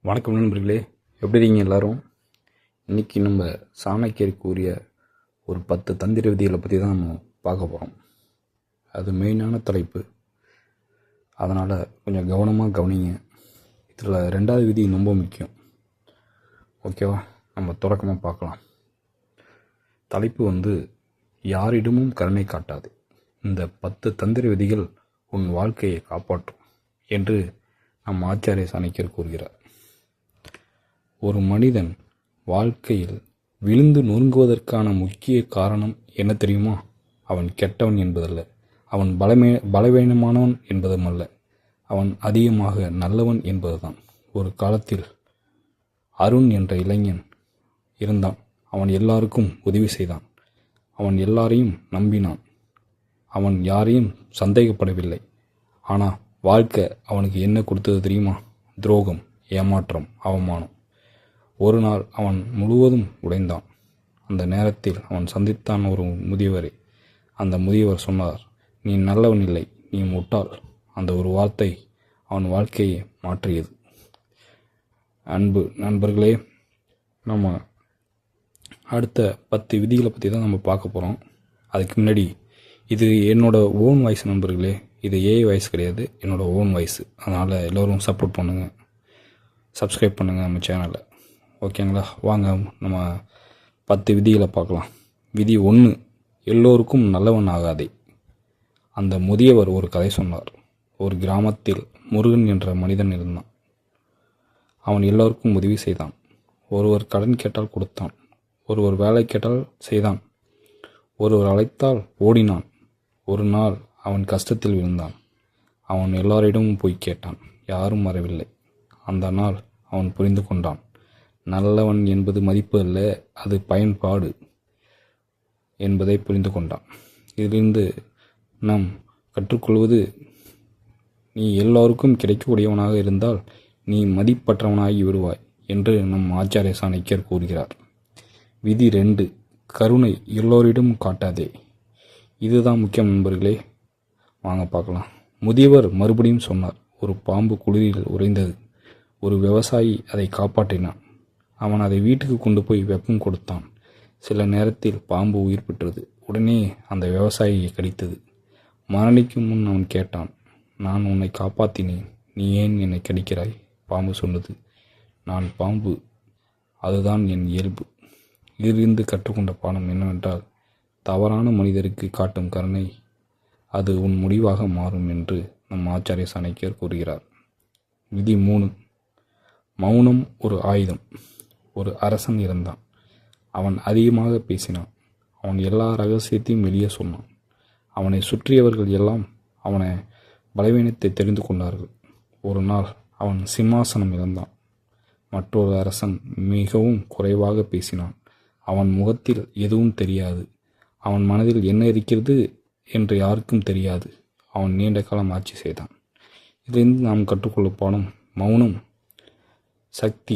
வணக்கம் நண்பர்களே, எப்படி இருக்கீங்க எல்லாரும்? இன்றைக்கி நம்ம சாணக்கியர் கூறிய ஒரு 10 தந்திர விதிகளை பற்றி தான் நம்ம பார்க்க போகிறோம். அது மெயினான தலைப்பு, அதனால் கொஞ்சம் கவனமாக கவனிங்க. இதில் 2வது விதி ரொம்ப முக்கியம். ஓகேவா? நம்ம தொடக்கமாக பார்க்கலாம். தலைப்பு யாரிடமும் கருணை காட்டாது. இந்த 10 தந்திர விதிகள் உன் வாழ்க்கையை காப்பாற்றும் என்று நம் ஆச்சாரிய சாணக்கியர் கூறுகிறார். ஒரு மனிதன் வாழ்க்கையில் விழுந்து நொறுங்குவதற்கான முக்கிய காரணம் என்ன தெரியுமா? அவன் கெட்டவன் என்பதல்ல, அவன் பலவீனமானவன் என்பதும் அல்ல, அவன் அதிகமாக நல்லவன் என்பதுதான். ஒரு காலத்தில் அருண் என்ற இளைஞன் இருந்தான். அவன் எல்லாருக்கும் உதவி செய்தான். அவன் எல்லாரையும் நம்பினான். அவன் யாரையும் சந்தேகப்படவில்லை. ஆனால் வாழ்க்கை அவனுக்கு என்ன கொடுத்தது தெரியுமா? துரோகம், ஏமாற்றம், அவமானம். ஒரு நாள் அவன் முழுவதும் உடைந்தான். அந்த நேரத்தில் அவன் சந்தித்தான் ஒரு முதியவரை. அந்த முதியவர் சொன்னார், நீ நல்லவன் இல்லை, நீ முட்டாள். அந்த ஒரு வார்த்தை அவன் வாழ்க்கையை மாற்றியது. அன்பு நண்பர்களே, நம்ம அடுத்த 10 விதிகளை பற்றி தான் நம்ம பார்க்க போகிறோம். அதுக்கு முன்னாடி, இது என்னோடய ஓன் வாய்ஸ் நண்பர்களே, இது ஏஐ வாய்ஸ் கிடையாது, என்னோடய ஓன் வாய்ஸ். அதனால் எல்லோரும் சப்போர்ட் பண்ணுங்கள், சப்ஸ்கிரைப் பண்ணுங்கள் நம்ம சேனலை. ஓகேங்களா? வாங்க நம்ம 10 விதிகளை பார்க்கலாம். விதி 1, எல்லோருக்கும் நல்லவன் ஆகாதே. அந்த முதியவர் ஒரு கதை சொன்னார். ஒரு கிராமத்தில் முருகன் என்ற மனிதன் இருந்தான். அவன் எல்லோருக்கும் உதவி செய்தான். ஒருவர் கடன் கேட்டால் கொடுத்தான். ஒருவர் வேலை கேட்டால் செய்தான். ஒருவர் அழைத்தால் ஓடினான். ஒரு நாள் அவன் கஷ்டத்தில் விழுந்தான். அவன் எல்லாரிடமும் போய் கேட்டான். யாரும் வரவில்லை. அந்த நாள் அவன் புரிந்து கொண்டான், நல்லவன் என்பது மதிப்பு அல்ல, அது பயன்பாடு என்பதை புரிந்து கொண்டான். இதிலிருந்து நாம் கற்றுக்கொள்வது, நீ எல்லோருக்கும் கிடைக்கக்கூடியவனாக இருந்தால் நீ மதிப்பற்றவனாகி விடுவாய் என்று நம் ஆச்சாரிய சாணக்கியர் கூறுகிறார். விதி 2, கருணை எல்லோரிடம் காட்டாதே. இதுதான் முக்கியம் நண்பர்களே. வாங்க பார்க்கலாம். முதியவர் மறுபடியும் சொன்னார். ஒரு பாம்பு குளிரில் உறைந்தது. ஒரு விவசாயி அதை காப்பாற்றினான். அவன் அதை வீட்டுக்கு கொண்டு போய் வெப்பம் கொடுத்தான். சில நேரத்தில் பாம்பு உயிர் பெற்றது. உடனே அந்த விவசாயியை கடித்தது. மரணிக்கும் முன் அவன் கேட்டான், நான் உன்னை காப்பாற்றினேன், நீ ஏன் என்னை கடிக்கிறாய்? பாம்பு சொன்னது, நான் பாம்பு, அதுதான் என் இயல்பு. இதிலிருந்து கற்றுக்கொண்ட பாடம் என்னவென்றால், தவறான மனிதருக்கு காட்டும் கருணை அது உன் முடிவாக மாறும் என்று நம் ஆச்சாரிய சாணக்கியர் கூறுகிறார். விதி 3, மௌனம் ஒரு ஆயுதம். ஒரு அரசன் இருந்தான். அவன் அதிகமாக பேசினான். அவன் எல்லா ரகசியத்தையும் வெளியே சொன்னான். அவனை சுற்றியவர்கள் எல்லாம் அவனை பலவீனத்தை தெரிந்து கொண்டார்கள். ஒரு நாள் அவன் சிம்மாசனம் இழந்தான். மற்றொரு அரசன் மிகவும் குறைவாக பேசினான். அவன் முகத்தில் எதுவும் தெரியாது. அவன் மனதில் என்ன இருக்கிறது என்று யாருக்கும் தெரியாது. அவன் நீண்ட காலம் ஆட்சி செய்தான். இதிலிருந்து நாம் கற்றுக்கொள்ளும் பாடம், மௌனம் சக்தி,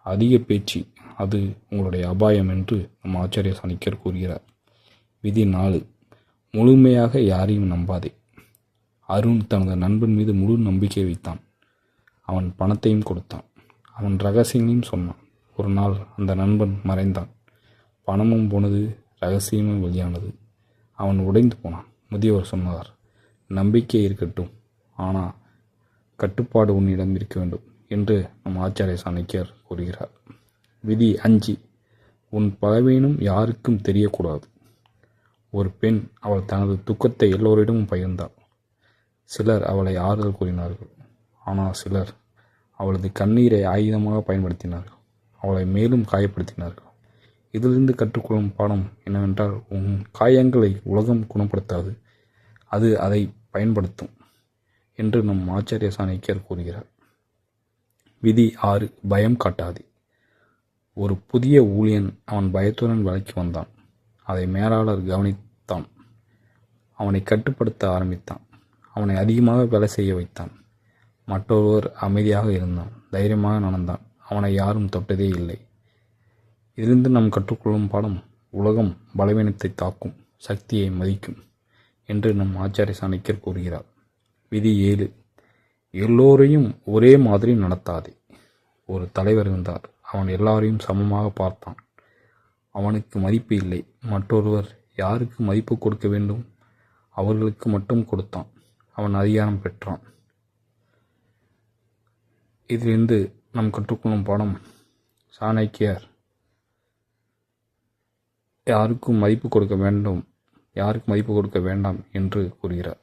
அதிக பேச்சு அது உங்களுடைய அபாயம் என்று நம் ஆச்சாரிய சாணக்கியர் கூறுகிறார். விதி 4, முழுமையாக யாரையும் நம்பாதே. அருண் தனது நண்பன் மீது முழு நம்பிக்கை வைத்தான். அவன் பணத்தையும் கொடுத்தான். அவன் ரகசியங்களையும் சொன்னான். ஒரு நாள் அந்த நண்பன் மறைந்தான். பணமும் போனது, ரகசியமும் வெளியானது. அவன் உடைந்து போனான். முதியவர் சொன்னார், நம்பிக்கை இருக்கட்டும், ஆனால் கட்டுப்பாடு உன்னிடம் இருக்க வேண்டும் என்று நம் ஆச்சாரிய சாணக்கியர் கூறுகிறார். விதி 5, உன் பலவீனம் யாருக்கும் தெரியக்கூடாது. ஒரு பெண் அவள் தனது துக்கத்தை எல்லோரிடமும் பகிர்ந்தாள். சிலர் அவளை ஆறுதல் கூறினார்கள். ஆனால் சிலர் அவளது கண்ணீரை ஆயுதமாக பயன்படுத்தினார்கள். அவளை மேலும் காயப்படுத்தினார்கள். இதிலிருந்து கற்றுக்கொள்ளும் பாடம் என்னவென்றால், உன் காயங்களை உலகம் குணப்படுத்தாது, அது அதை பயன்படுத்தும் என்று நம் ஆச்சாரிய சாணக்கியர் கூறுகிறார். விதி 6, பயம் காட்டாதே. ஒரு புதிய ஊழியன் அவன் பயத்துடன் வேலைக்கு வந்தான். அதை மேலாளர் கவனித்தான். அவனை கட்டுப்படுத்த ஆரம்பித்தான். அவனை அதிகமாக வேலை செய்ய வைத்தான். மற்றொருவர் அமைதியாக இருந்தான், தைரியமாக நடந்தான். அவனை யாரும் தொட்டதே இல்லை. இதிலிருந்து நாம் கற்றுக்கொள்ளும் பாடம், உலகம் பலவீனத்தை தாக்கும், சக்தியை மதிக்கும் என்று நம் ஆச்சாரிய சாணக்கியர் கூறுகிறார். விதி 7, எல்லோரையும் ஒரே மாதிரி நடத்தாதே. ஒரு தலைவர் இருந்தார். அவன் எல்லாரையும் சமமாக பார்த்தான். அவனுக்கு மதிப்பு இல்லை. மற்றொருவர் யாருக்கு மதிப்பு கொடுக்க வேண்டும் அவர்களுக்கு மட்டும் கொடுத்தான். அவன் அதிகாரம் பெற்றான். இதிலிருந்து நாம் கற்றுக்கொள்ளும் பாடம், சாணக்கியர் யாருக்கும் மதிப்பு கொடுக்க வேண்டும், யாருக்கு மதிப்பு கொடுக்க வேண்டாம் என்று கூறுகிறார்.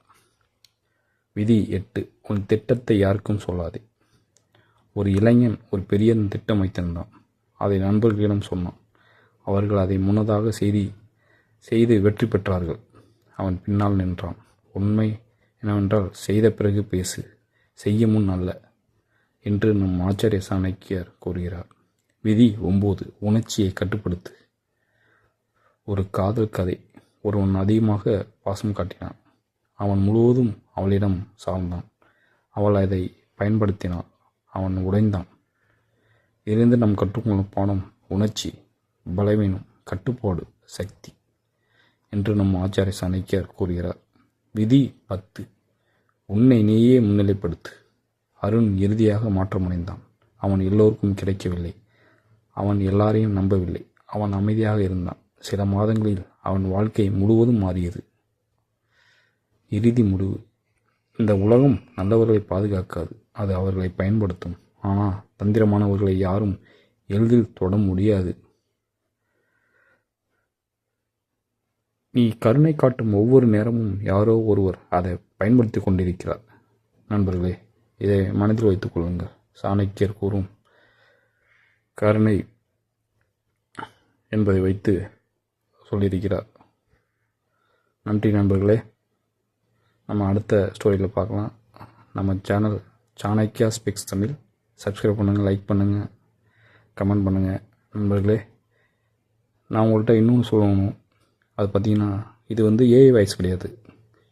விதி 8. உன் திட்டத்தை யாருக்கும் சொல்லாதே. ஒரு இளைஞன் ஒரு பெரிய திட்டம் வைத்திருந்தான். அதை நண்பர்களிடம் சொன்னான். அவர்கள் அதை முன்னதாக செய்து வெற்றி பெற்றார்கள். அவன் பின்னால் நின்றான். உண்மை என்னவென்றால், செய்த பிறகு பேசு, செய்ய முன் அல்ல என்று நம் ஆச்சாரிய சாணக்கியர் கூறுகிறார். விதி 9. உணர்ச்சியை கட்டுப்படுத்து. ஒரு காதல் கதை. ஒருவன் அதிகமாக பாசம் காட்டினான். அவன் முழுவதும் அவளிடம் சார்ந்தான். அவள் அதை பயன்படுத்தினாள். அவன் உடைந்தான். இதிலிருந்து நாம் கற்றுக்கொள்ளும் பாடம், உணர்ச்சி பலவீனம், கட்டுப்பாடு சக்தி என்று நம் ஆச்சாரிய சாணக்கியர் கூறுகிறார். விதி 10. உன்னை நீயே முன்னிலைப்படுத்து. அருண் இறுதியாக மாற்றமடைந்தான். அவன் எல்லோருக்கும் கிடைக்கவில்லை. அவன் எல்லாரையும் நம்பவில்லை. அவன் அமைதியாக இருந்தான். சில மாதங்களில் அவன் வாழ்க்கை முழுவதும் மாறியது. இறுதி முடிவு. இந்த உலகம் நல்லவர்களை பாதுகாக்காது, அது அவர்களை பயன்படுத்தும். ஆனால் தந்திரமானவர்களை யாரும் எளிதில் தொட முடியாது. நீ கருணை காட்டும் ஒவ்வொரு நேரமும் யாரோ ஒருவர் அதை பயன்படுத்தி கொண்டிருக்கிறார். நண்பர்களே, இதை மனதில் வைத்துக் கொள்ளுங்கள். சாணக்கியர் கூறும் கருணை என்பதை வைத்து சொல்லியிருக்கிறார். நன்றி நண்பர்களே. நம்ம அடுத்த ஸ்டோரியில் பார்க்கலாம். நம்ம channel Chanakya speaks Tamil. Subscribe பண்ணுங்கள், லைக் பண்ணுங்கள், கமெண்ட் பண்ணுங்கள். நண்பர்களே, நான் உங்கள்கிட்ட இன்னொன்று சொல்லணும். அது பார்த்திங்கன்னா, இது ஏஐ வாய்ஸ் கிடையாது.